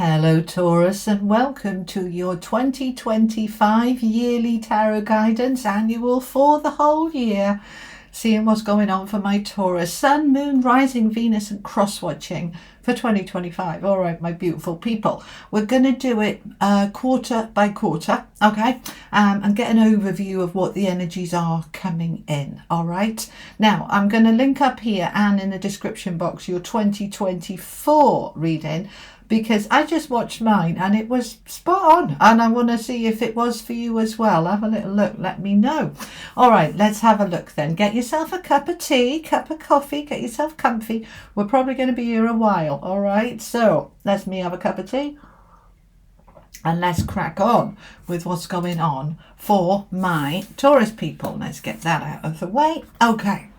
Hello Taurus, and welcome to your 2025 yearly tarot guidance annual for the whole year. Seeing what's going on for my Taurus, Sun, Moon, Rising, Venus and cross-watching for 2025. All right, my beautiful people. We're going to do it quarter by quarter, okay? And get an overview of what the energies are coming in, all right? Now, I'm going to link up here and in the description box your 2024 reading, because I just watched mine and it was spot on, and I want to see if it was for you as well. Have a little look, let me know. All right, let's have a look then. Get yourself a cup of tea, cup of coffee, get yourself comfy. We're probably going to be here a while, all right? So let me have a cup of tea and let's crack on with what's going on for my Taurus people. Let's get that out of the way. Okay,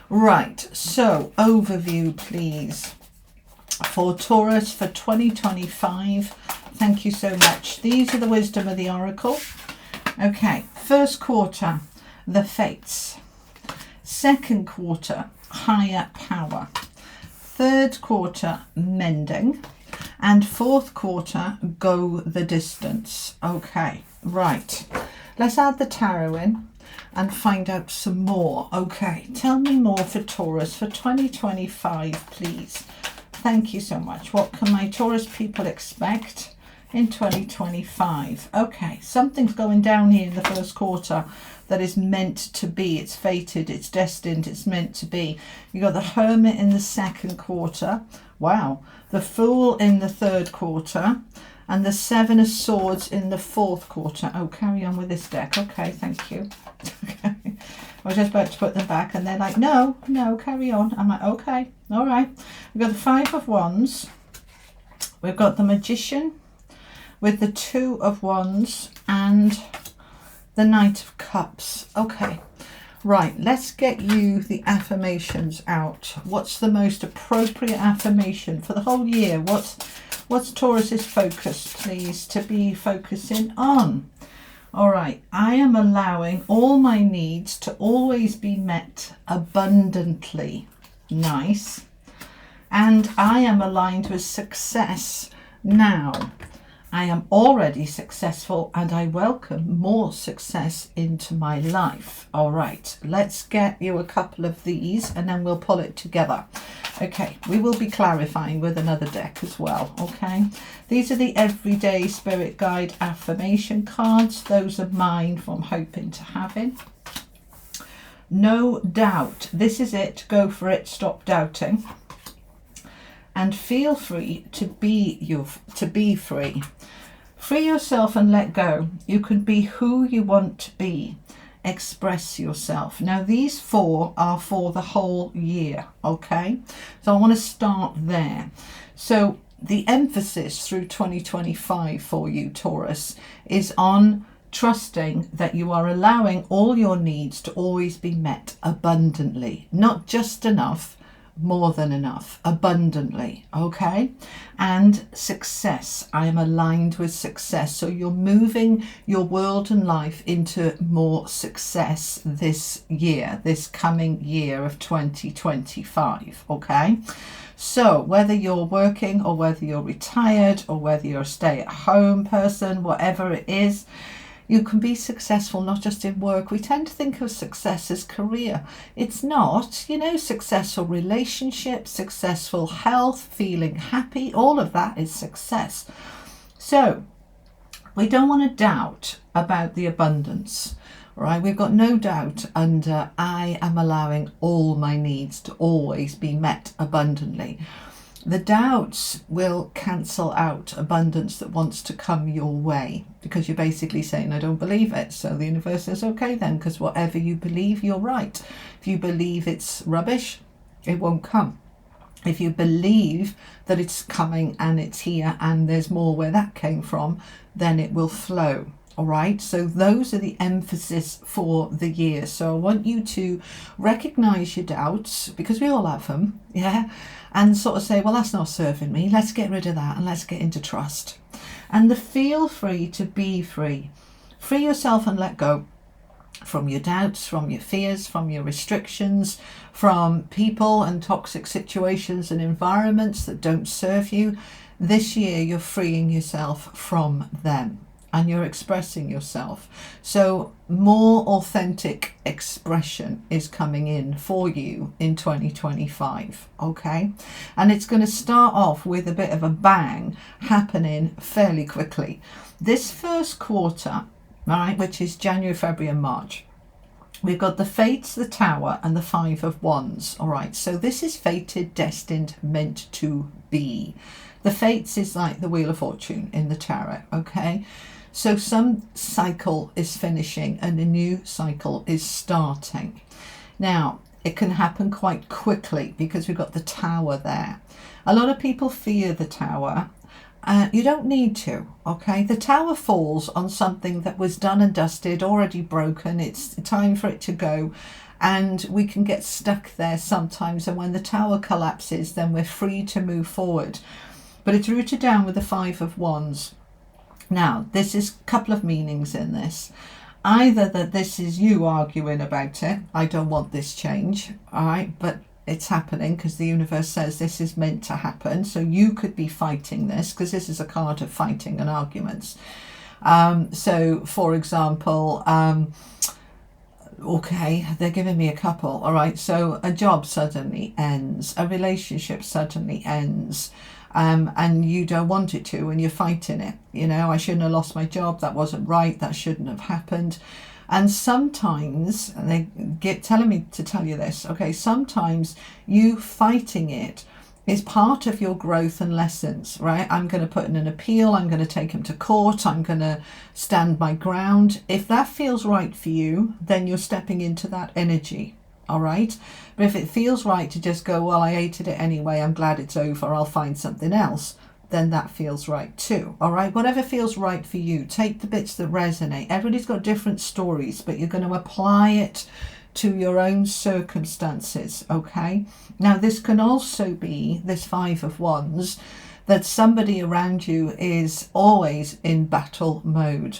right, so overview please. For Taurus for 2025, thank you so much. These are the wisdom of the oracle. Okay, first quarter, the fates. Second quarter, higher power. Third quarter, mending. And fourth quarter, go the distance. Okay, right. Let's add the tarot in and find out some more. Okay, tell me more for Taurus for 2025, please. Thank you so much. What can my Taurus people expect in 2025? Okay, something's going down here in the first quarter that is meant to be. It's fated, it's destined, it's meant to be. You got the Hermit in the second quarter. Wow. The Fool in the third quarter. And the Seven of Swords in the fourth quarter. Oh, carry on with this deck. Okay, thank you. Okay. I was just about to put them back and they're like, no, carry on. I'm like, okay, all right. We've got the Five of Wands. We've got the Magician with the Two of Wands and the Knight of Cups. Okay, right, let's get you the affirmations out. What's the most appropriate affirmation for the whole year? What's Taurus's focus, please, to be focusing on? All right, I am allowing all my needs to always be met abundantly. Nice. And I am aligned with success now. I am already successful and I welcome more success into my life. All right, let's get you a couple of these and then we'll pull it together. Okay, we will be clarifying with another deck as well, okay? These are the everyday spirit guide affirmation cards. Those are mine from hoping to having. No doubt. This is it. Go for it. Stop doubting. And feel free to be free. Free yourself and let go. You can be who you want to be. Express yourself. Now these four are for the whole year, okay? So I want to start there. So the emphasis through 2025 for you, Taurus, is on trusting that you are allowing all your needs to always be met abundantly, not just enough, more than enough, abundantly, okay? And success, I am aligned with success. So you're moving your world and life into more success this year, this coming year of 2025, okay? So whether you're working or whether you're retired or whether you're a stay-at-home person, whatever it is, you can be successful not just in work. We tend to think of success as career. It's not, you know, successful relationships, successful health, feeling happy, all of that is success. So we don't want to doubt about the abundance, right? We've got no doubt under I am allowing all my needs to always be met abundantly. The doubts will cancel out abundance that wants to come your way, because you're basically saying, I don't believe it. So the universe says, okay then, because whatever you believe, you're right. If you believe it's rubbish, it won't come. If you believe that it's coming and it's here and there's more where that came from, then it will flow. All right, so those are the emphasis for the year. So I want you to recognize your doubts, because we all have them, yeah, and sort of say, well, that's not serving me. Let's get rid of that and let's get into trust. And the feel free to be free. Free yourself and let go from your doubts, from your fears, from your restrictions, from people and toxic situations and environments that don't serve you. This year you're freeing yourself from them and you're expressing yourself. So more authentic expression is coming in for you in 2025, okay? And it's going to start off with a bit of a bang happening fairly quickly. This first quarter, all right, which is January, February and March, we've got the Fates, the Tower and the Five of Wands. All right, so this is fated, destined, meant to be. The Fates is like the Wheel of Fortune in the tarot, okay? So some cycle is finishing and a new cycle is starting. Now, it can happen quite quickly because we've got the Tower there. A lot of people fear the Tower. You don't need to, okay? The Tower falls on something that was done and dusted, already broken. It's time for it to go. And we can get stuck there sometimes. And when the Tower collapses, then we're free to move forward. But it's rooted down with the Five of Wands. Now, this is a couple of meanings in this. Either that this is you arguing about it. I don't want this change, all right? But it's happening because the universe says this is meant to happen. So you could be fighting this because this is a card of fighting and arguments. So, for example, okay, they're giving me a couple, all right? So a job suddenly ends. A relationship suddenly ends. And you don't want it to, and you're fighting it. You know, I shouldn't have lost my job. That wasn't right. That shouldn't have happened. And sometimes, and they get telling me to tell you this, okay, sometimes you fighting it is part of your growth and lessons, right? I'm going to put in an appeal. I'm going to take him to court. I'm going to stand my ground. If that feels right for you, then you're stepping into that energy. All right. But if it feels right to just go, well, I hated it anyway, I'm glad it's over, I'll find something else, then that feels right too. All right. Whatever feels right for you, take the bits that resonate. Everybody's got different stories, but you're going to apply it to your own circumstances. Okay. Now, this can also be this Five of Wands, that somebody around you is always in battle mode.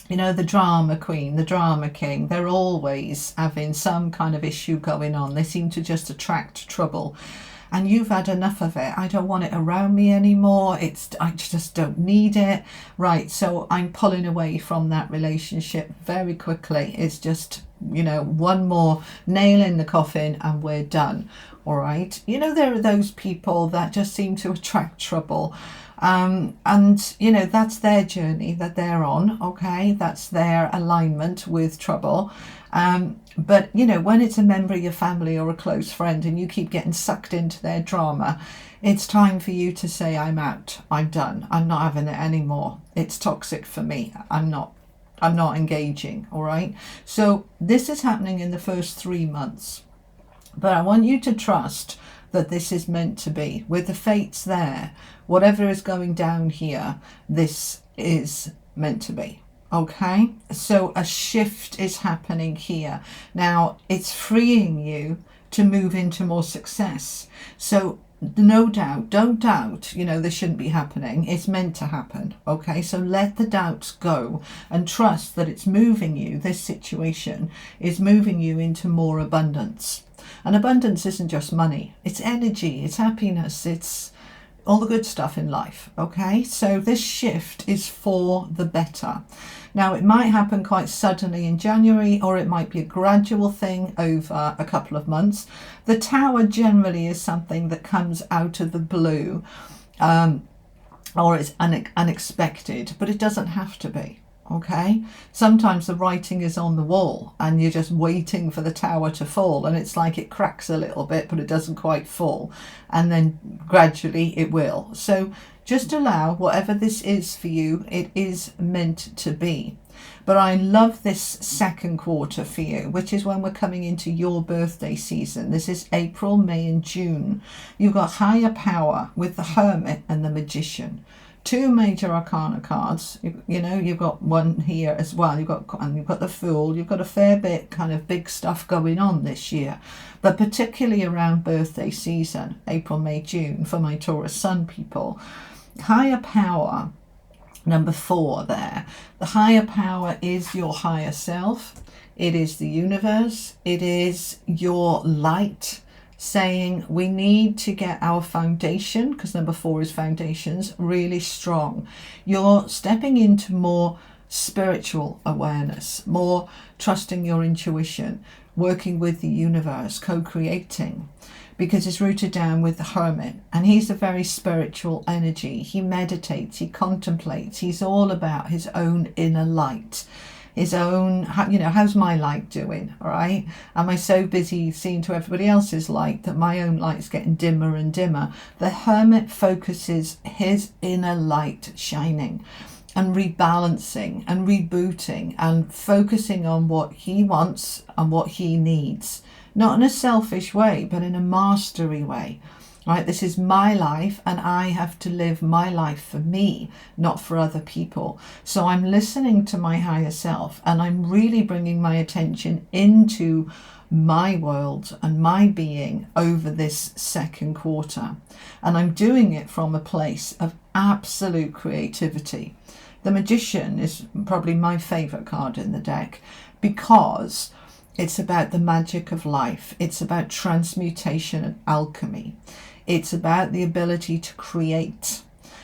You know, the drama queen, the drama king, they're always having some kind of issue going on. They seem to just attract trouble. And you've had enough of it. I don't want it around me anymore. I just don't need it. Right, so I'm pulling away from that relationship very quickly. It's just, you know, one more nail in the coffin and we're done. All right. You know, there are those people that just seem to attract trouble. And, you know, that's their journey that they're on, okay? That's their alignment with trouble. But, you know, when it's a member of your family or a close friend and you keep getting sucked into their drama, it's time for you to say, I'm out, I'm done, I'm not having it anymore. It's toxic for me. I'm not engaging, all right? So this is happening in the first 3 months. But I want you to trust that this is meant to be. With the Fates there, whatever is going down here, this is meant to be. Okay, so a shift is happening here. Now, it's freeing you to move into more success. So no doubt, don't doubt, you know, this shouldn't be happening. It's meant to happen. Okay, so let the doubts go and trust that it's moving you. This situation is moving you into more abundance. And abundance isn't just money. It's energy, it's happiness, it's all the good stuff in life. Okay, so this shift is for the better. Now, it might happen quite suddenly in January, or it might be a gradual thing over a couple of months. The Tower generally is something that comes out of the blue, or it's unexpected, but it doesn't have to be. Okay, sometimes the writing is on the wall and you're just waiting for the Tower to fall, and it's like it cracks a little bit but it doesn't quite fall, and then gradually it will. So just allow whatever this is for you, it is meant to be. But I love this second quarter for you, which is when we're coming into your birthday season. This is April, May and June. You've got higher power with the Hermit and the Magician. Two major arcana cards. You know, you've got one here as well. You've got the Fool. You've got a fair bit kind of big stuff going on this year, but particularly around birthday season, April, May, June, for my Taurus Sun people. Higher power, number 4 there. The higher power is your higher self. It is the universe. It is your light. saying we need to get our foundation, because number 4 is foundations, really strong. You're stepping into more spiritual awareness, more trusting your intuition, working with the universe, co-creating, because it's rooted down with the hermit, and he's a very spiritual energy. He meditates, he contemplates, he's all about his own inner light, his own, how's my light doing? All right, am I so busy seeing to everybody else's light that my own light's getting dimmer and dimmer? The hermit focuses his inner light shining and rebalancing and rebooting and focusing on what he wants and what he needs, not in a selfish way, but in a mastery way. Right, this is my life and I have to live my life for me, not for other people. So I'm listening to my higher self and I'm really bringing my attention into my world and my being over this second quarter. And I'm doing it from a place of absolute creativity. The Magician is probably my favourite card in the deck because it's about the magic of life. It's about transmutation and alchemy. It's about the ability to create.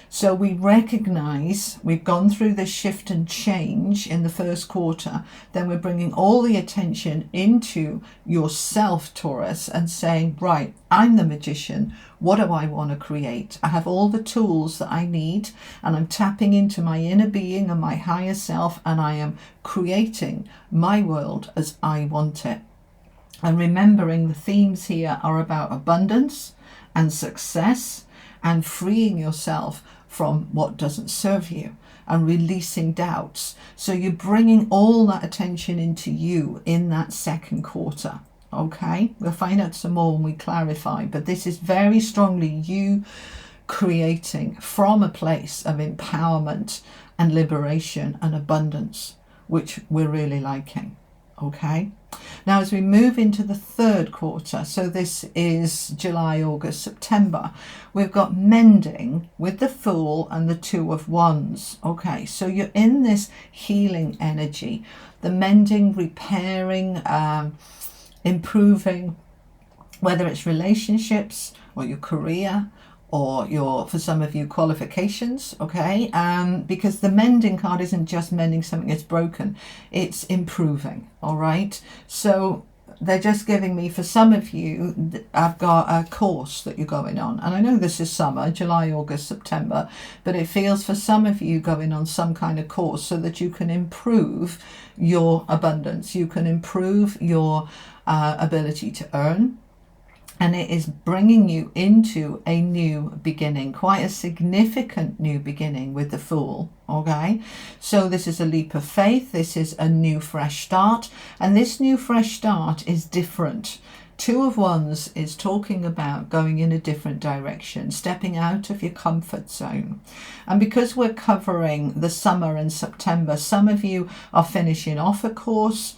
So we recognize we've gone through this shift and change in the first quarter. Then we're bringing all the attention into yourself, Taurus, and saying, right, I'm the magician. What do I want to create? I have all the tools that I need, and I'm tapping into my inner being and my higher self, and I am creating my world as I want it. And remembering the themes here are about abundance and success and freeing yourself from what doesn't serve you and releasing doubts. So you're bringing all that attention into you in that second quarter. Okay, we'll find out some more when we clarify, but this is very strongly you creating from a place of empowerment and liberation and abundance, which we're really liking. Okay, now as we move into the third quarter, so this is July, August, September, we've got mending with the Fool and the Two of Wands. Okay, so you're in this healing energy, the mending, repairing, improving, whether it's relationships or your career or your, for some of you, qualifications. Okay, because the mending card isn't just mending something that's broken, it's improving. All right, so they're just giving me, for some of you, I've got a course that you're going on, and I know this is summer, July, August, September, but it feels for some of you going on some kind of course so that you can improve your abundance, you can improve your ability to earn. And it is bringing you into a new beginning, quite a significant new beginning with the Fool. Okay, so this is a leap of faith. This is a new fresh start. And this new fresh start is different. Two of Wands is talking about going in a different direction, stepping out of your comfort zone. And because we're covering the summer and September, some of you are finishing off a course.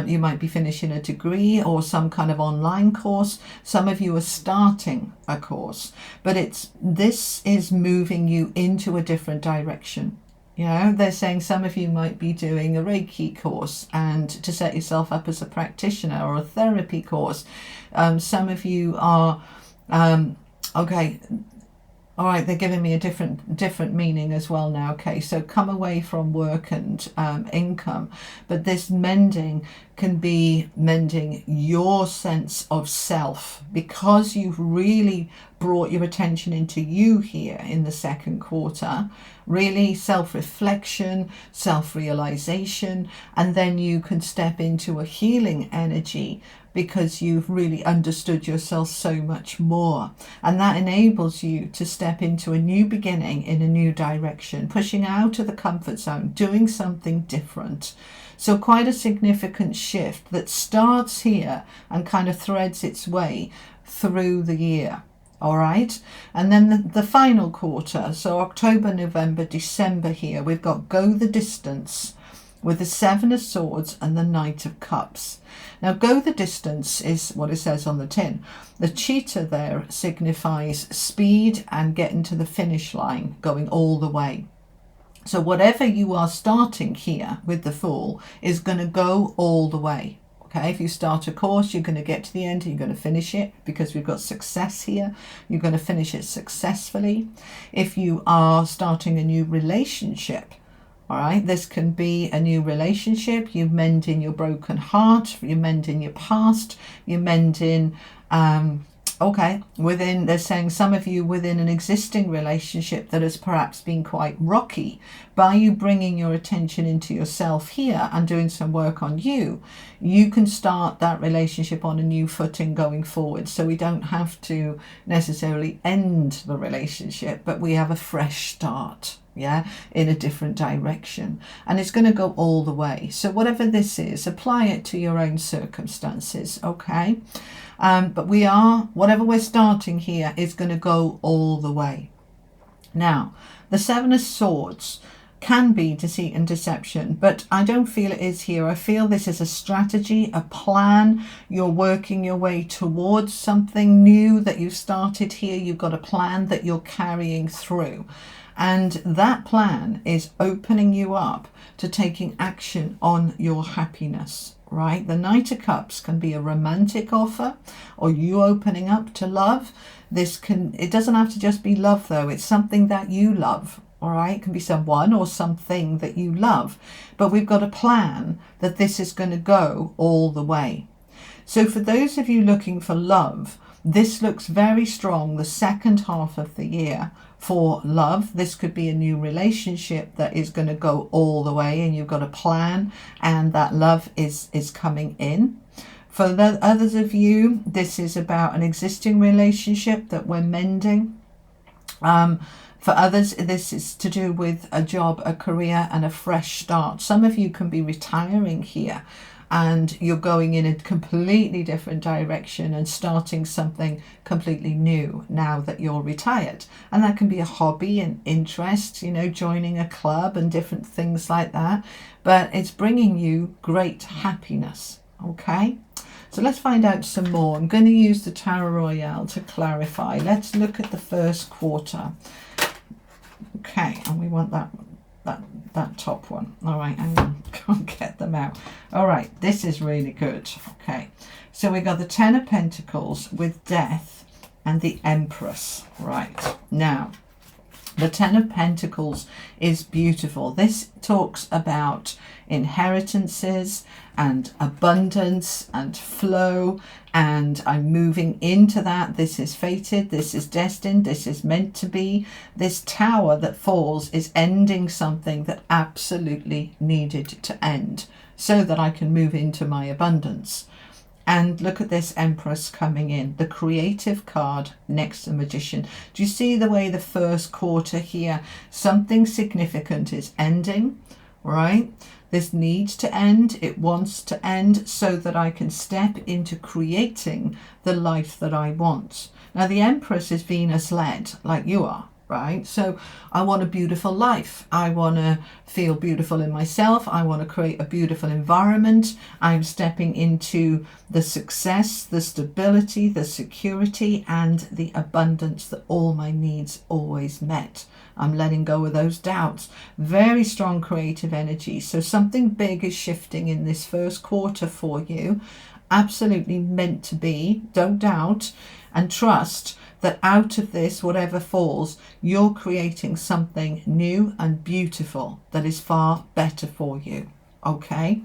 You might be finishing a degree or some kind of online course. Some of you are starting a course, but this is moving you into a different direction. You know, they're saying some of you might be doing a Reiki course and to set yourself up as a practitioner, or a therapy course. Some of you are, okay, all right, they're giving me a different meaning as well now. Okay, so come away from work and income, but this mending can be mending your sense of self, because you've really brought your attention into you here in the second quarter. Really self-reflection, self-realization, and then you can step into a healing energy because you've really understood yourself so much more. And that enables you to step into a new beginning in a new direction, pushing out of the comfort zone, doing something different. So quite a significant shift that starts here and kind of threads its way through the year. All right, and then the final quarter, so October, November, December here, we've got go the distance with the Seven of Swords and the Knight of Cups. Now, go the distance is what it says on the tin. The cheetah there signifies speed and getting to the finish line, going all the way. So whatever you are starting here with the Fool is going to go all the way. Okay, if you start a course, you're going to get to the end and you're going to finish it, because we've got success here. You're going to finish it successfully. If you are starting a new relationship, all right, this can be a new relationship. You're mending your broken heart, you're mending your past, you're mending, they're saying some of you within an existing relationship that has perhaps been quite rocky. By you bringing your attention into yourself here and doing some work on you, you can start that relationship on a new footing going forward. So we don't have to necessarily end the relationship, but we have a fresh start, in a different direction. And it's going to go all the way. So whatever this is, apply it to your own circumstances, okay? But whatever we're starting here is going to go all the way. Now, the Seven of Swords can be deceit and deception, but I don't feel it is here. I feel this is a strategy, a plan. You're working your way towards something new that you've started here. You've got a plan that you're carrying through. And that plan is opening you up to taking action on your happiness, right? The Knight of Cups can be a romantic offer, or you opening up to love. It doesn't have to just be love though. It's something that you love, all right? It can be someone or something that you love. But we've got a plan that this is going to go all the way. So for those of you looking for love, this looks very strong the second half of the year for love. This could be a new relationship that is going to go all the way, and you've got a plan, and that love is coming in. For the others of you, this is about an existing relationship that we're mending. For others, this is to do with a job, a career, and a fresh start. Some of you can be retiring here, and you're going in a completely different direction and starting something completely new now that you're retired. And that can be a hobby and interest, joining a club and different things like that. But it's bringing you great happiness, okay? So let's find out some more. I'm going to use the Tarot Royale to clarify. Let's look at the first quarter. Okay, and we want that top one. All right, I'm going to go and get them out. All right, this is really good. Okay, so we got the Ten of Pentacles with Death and the Empress. Right, now the Ten of Pentacles is beautiful. This talks about inheritances and abundance and flow, and I'm moving into that. This is fated, this is destined, this is meant to be. This tower that falls is ending something that absolutely needed to end so that I can move into my abundance. And look at this Empress coming in, the creative card next to Magician. Do you see the way the first quarter here, something significant is ending, right? This needs to end, it wants to end so that I can step into creating the life that I want. Now the Empress is Venus led, like you are, right? So I want a beautiful life. I want to feel beautiful in myself. I want to create a beautiful environment. I'm stepping into the success, the stability, the security, and the abundance that all my needs always met. I'm letting go of those doubts. Very strong creative energy. So something big is shifting in this first quarter for you. Absolutely meant to be. Don't doubt and trust that out of this, whatever falls, you're creating something new and beautiful that is far better for you. Okay?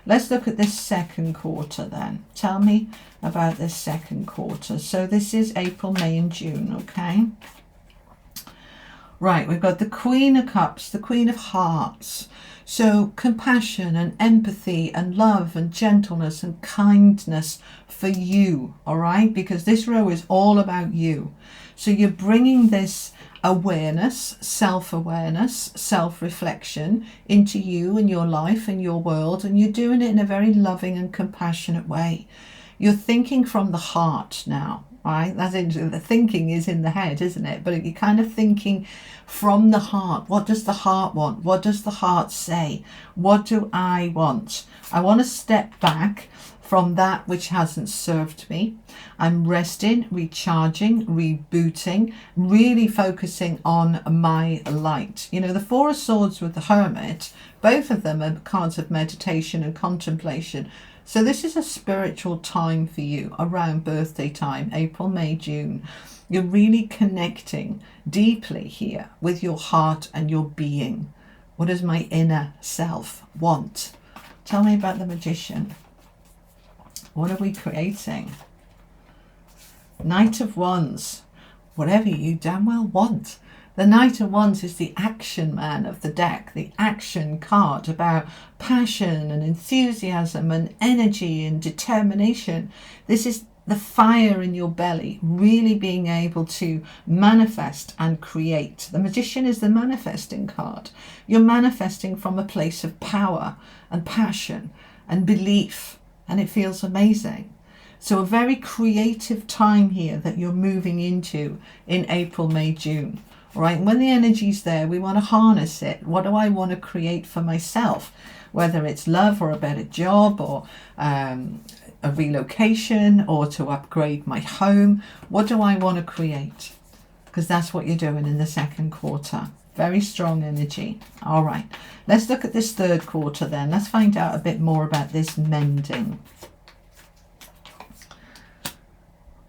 Let's look at this second quarter then. Tell me about this second quarter. So this is April, May and June, okay? Right, we've got the Queen of Cups, the Queen of Hearts. So compassion and empathy and love and gentleness and kindness for you, all right? Because this row is all about you. So you're bringing this awareness, self-awareness, self-reflection into you and your life and your world, and you're doing it in a very loving and compassionate way. You're thinking from the heart now. Right, that's interesting. The thinking is in the head, isn't it? But you're kind of thinking from the heart. What does the heart want? What does the heart say? What do I want? I want to step back from that which hasn't served me. I'm resting, recharging, rebooting, really focusing on my light. You know, the Four of Swords with the Hermit, both of them are cards of meditation and contemplation. So this is a spiritual time for you around birthday time, April, May, June. You're really connecting deeply here with your heart and your being. What does my inner self want? Tell me about the Magician. What are we creating? Knight of Wands. Whatever you damn well want. The Knight of Wands is the action man of the deck, the action card about passion and enthusiasm and energy and determination. This is the fire in your belly, really being able to manifest and create. The Magician is the manifesting card. You're manifesting from a place of power and passion and belief, and it feels amazing. So a very creative time here that you're moving into in April, May, June. All right, and when the energy's there, we want to harness it. What do I want to create for myself? Whether it's love or a better job or a relocation or to upgrade my home. What do I want to create? Because that's what you're doing in the second quarter. Very strong energy. All right, let's look at this third quarter then. Let's find out a bit more about this mending.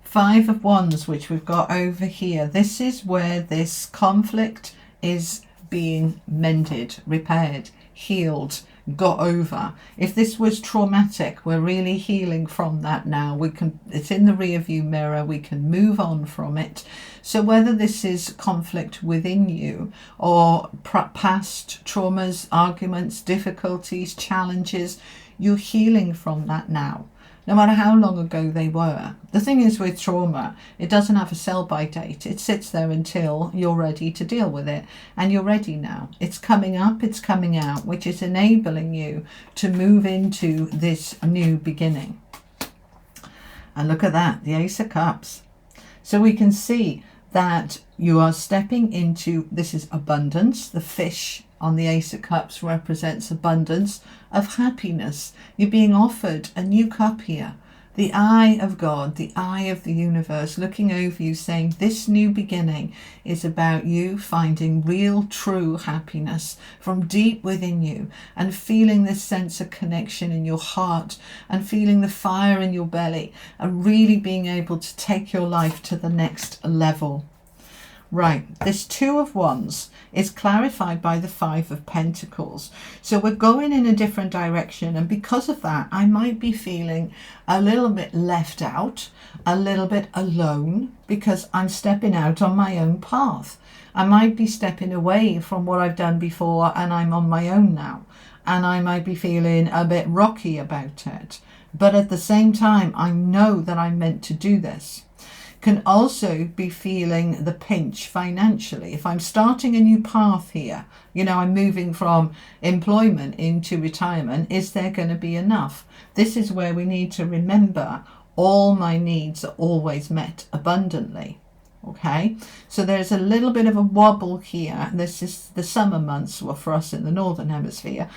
Five of Wands, which we've got over here. This is where this conflict is being mended, repaired, healed, got over. If this was traumatic, we're really healing from that now. It's in the rear view mirror. We can move on from it. So whether this is conflict within you or past traumas, arguments, difficulties, challenges, you're healing from that now. No matter how long ago they were. The thing is with trauma, it doesn't have a sell-by date. It sits there until you're ready to deal with it. And you're ready now. It's coming up, it's coming out, which is enabling you to move into this new beginning. And look at that, the Ace of Cups. So we can see that you are stepping into, this is abundance, the fish on the Ace of Cups represents abundance of happiness. You're being offered a new cup here. The eye of God, the eye of the universe looking over you saying this new beginning is about you finding real, true happiness from deep within you and feeling this sense of connection in your heart and feeling the fire in your belly and really being able to take your life to the next level. Right, this Two of Wands is clarified by the Five of Pentacles. So we're going in a different direction, and because of that, I might be feeling a little bit left out, a little bit alone, because I'm stepping out on my own path. I might be stepping away from what I've done before, and I'm on my own now. And I might be feeling a bit rocky about it. But at the same time, I know that I'm meant to do this. Can also be feeling the pinch financially. If I'm starting a new path here, I'm moving from employment into retirement, is there going to be enough? This is where we need to remember all my needs are always met abundantly. Okay, so there's a little bit of a wobble here. This is the summer months for us in the Northern Hemisphere.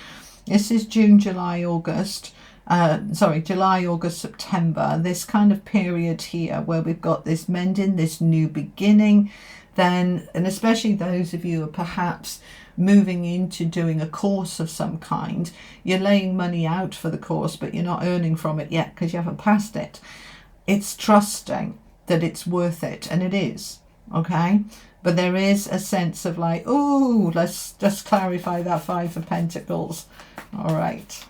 This is June, July, August. July, August, September, this kind of period here where we've got this mending, this new beginning, then, and especially those of you who are perhaps moving into doing a course of some kind, you're laying money out for the course, but you're not earning from it yet because you haven't passed it. It's trusting that it's worth it, and it is, okay? But there is a sense of like, oh, let's just clarify that Five of Pentacles. All right.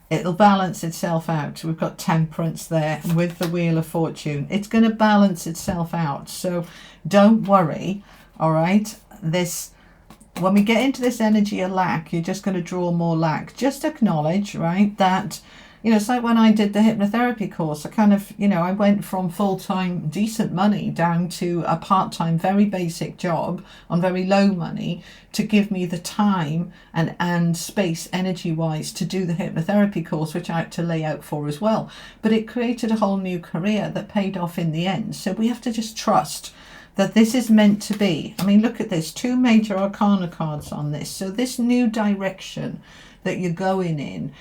It'll balance itself out. We've got Temperance there with the Wheel of Fortune. It's going to balance itself out. So don't worry, all right? When we get into this energy of lack, you're just going to draw more lack. Just acknowledge, right, that, it's like when I did the hypnotherapy course, I kind of, I went from full-time decent money down to a part-time very basic job on very low money to give me the time and space energy-wise to do the hypnotherapy course, which I had to lay out for as well. But it created a whole new career that paid off in the end. So we have to just trust that this is meant to be. I mean, look at this, 2 major arcana cards on this. So this new direction that you're going in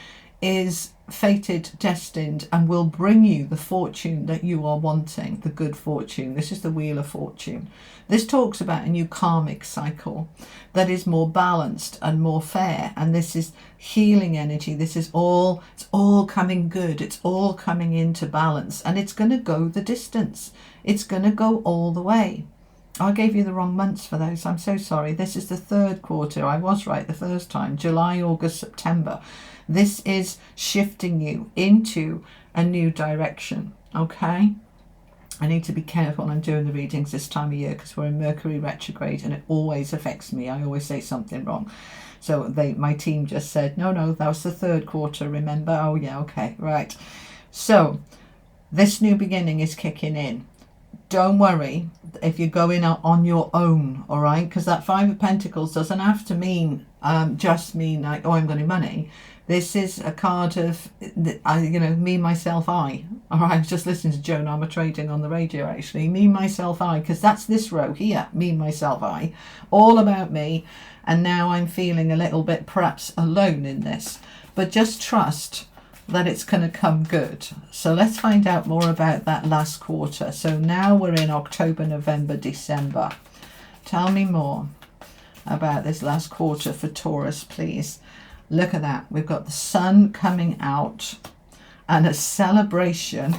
is fated, destined, and will bring you the fortune that you are wanting, the good fortune. This is the Wheel of Fortune. This talks about a new karmic cycle that is more balanced and more fair, and this is healing energy. This is all, it's all coming good, it's all coming into balance, and it's going to go the distance. It's going to go all the way. I gave you the wrong months for those. I'm so sorry. This is the third quarter. I was right the first time. July, August, September. This is shifting you into a new direction. Okay? I need to be careful when I'm doing the readings this time of year because we're in Mercury retrograde and it always affects me. I always say something wrong. So my team just said, no, that was the third quarter, remember? Oh, yeah, okay, right. So this new beginning is kicking in. Don't worry if you're going out on your own, all right? Because that Five of Pentacles doesn't have to mean just mean like, oh, I'm going to money. This is a card of, me, myself, I. All right, I was just listening to Joan Armour Trading on the radio, actually. Me, myself, I, because that's this row here. Me, myself, I. All about me. And now I'm feeling a little bit perhaps alone in this. But just trust that it's going to come good. So let's find out more about that last quarter. So now we're in October, November, December. Tell me more about this last quarter for Taurus, please. Look at that. We've got the sun coming out and a celebration,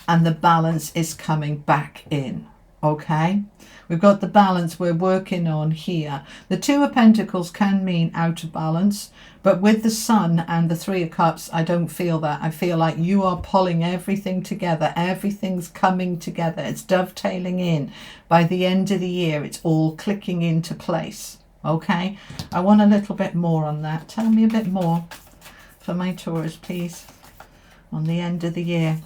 and the balance is coming back in. Okay? We've got the balance we're working on here. The Two of Pentacles can mean out of balance, but with the Sun and the Three of Cups, I don't feel that. I feel like you are pulling everything together. Everything's coming together. It's dovetailing in. By the end of the year, it's all clicking into place. Okay? I want a little bit more on that. Tell me a bit more for my Taurus, please, on the end of the year.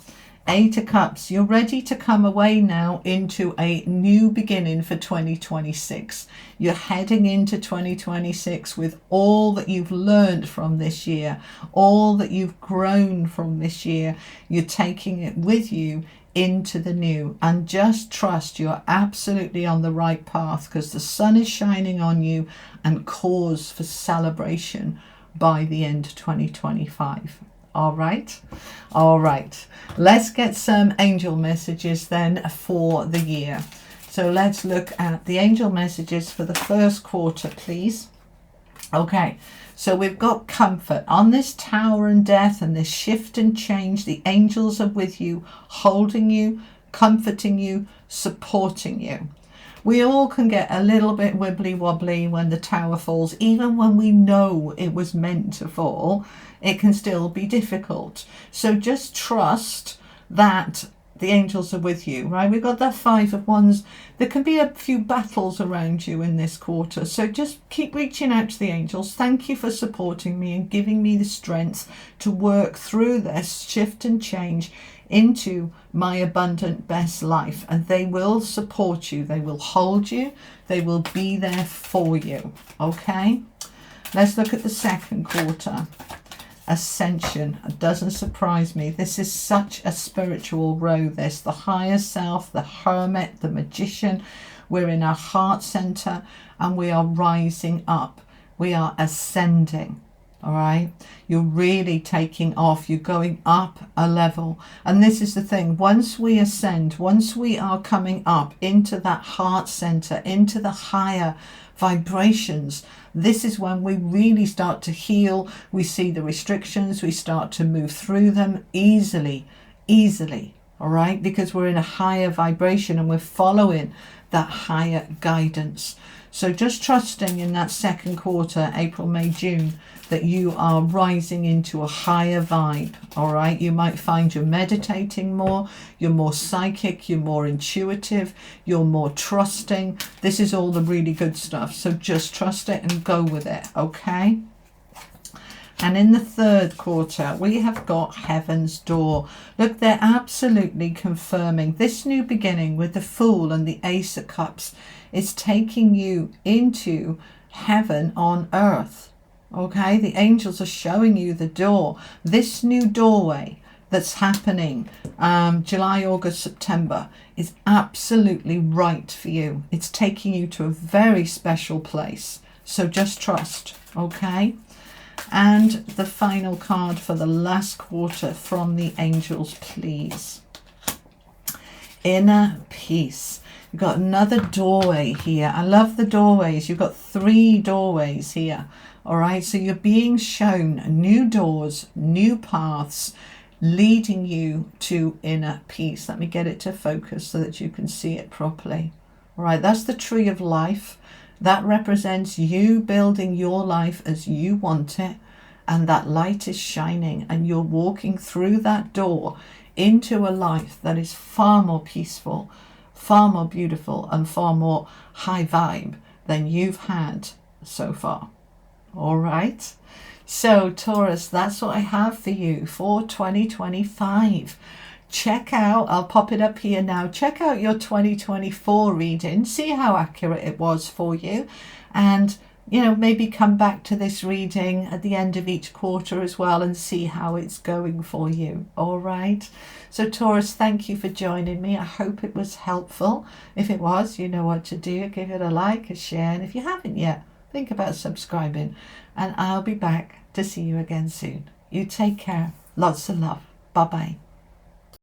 Eight of Cups, you're ready to come away now into a new beginning for 2026. You're heading into 2026 with all that you've learned from this year, all that you've grown from this year. You're taking it with you into the new, and just trust you're absolutely on the right path because the sun is shining on you, and cause for celebration by the end of 2025. All right. Let's get some angel messages then for the year. So let's look at the angel messages for the first quarter, please. Okay, so we've got comfort on this Tower and Death and this shift and change. The angels are with you, holding you, comforting you, supporting you. We all can get a little bit wibbly wobbly when the tower falls. Even when we know it was meant to fall, it can still be difficult. So just trust that the angels are with you, right? We've got that Five of Wands. There can be a few battles around you in this quarter. So just keep reaching out to the angels. Thank you for supporting me and giving me the strength to work through this shift and change into my abundant best life. And they will support you. They will hold you. They will be there for you. Okay? Let's look at the second quarter. Ascension. It doesn't surprise me. This is such a spiritual row, this. The higher self, the hermit, the magician. We're in our heart center and we are rising up. We are ascending. All right. You're really taking off. You're going up a level. And this is the thing. Once we ascend, once we are coming up into that heart center, into the higher vibrations, this is when we really start to heal. We see the restrictions. We start to move through them easily. All right. Because we're in a higher vibration and we're following that higher guidance. So just trusting in that second quarter, April, May, June, that you are rising into a higher vibe. All right. You might find you're meditating more. You're more psychic. You're more intuitive. You're more trusting. This is all the really good stuff. So just trust it and go with it. Okay. And in the third quarter, we have got Heaven's Door. Look, they're absolutely confirming this new beginning with the Fool and the Ace of Cups. It's taking you into heaven on earth. Okay, the angels are showing you the door. This new doorway that's happening July, August, September is absolutely right for you. It's taking you to a very special place. So just trust. Okay. And the final card for the last quarter from the angels, please. Inner peace. You've got another doorway here. I love the doorways. You've got 3 doorways here. All right, so you're being shown new doors, new paths, leading you to inner peace. Let me get it to focus so that you can see it properly. All right, that's the tree of life. That represents you building your life as you want it, and that light is shining, and you're walking through that door into a life that is far more peaceful, far more beautiful, and far more high vibe than you've had so far. All right, so Taurus, that's what I have for you for 2025. Check out, I'll pop it up here now, check out your 2024 reading, see how accurate it was for you, and maybe come back to this reading at the end of each quarter as well and see how it's going for you. All right, so Taurus, thank you for joining me. I hope it was helpful. If it was, you know what to do. Give it a like, a share, and if you haven't yet, think about subscribing, and I'll be back to see you again soon. You take care. Lots of love. Bye-bye.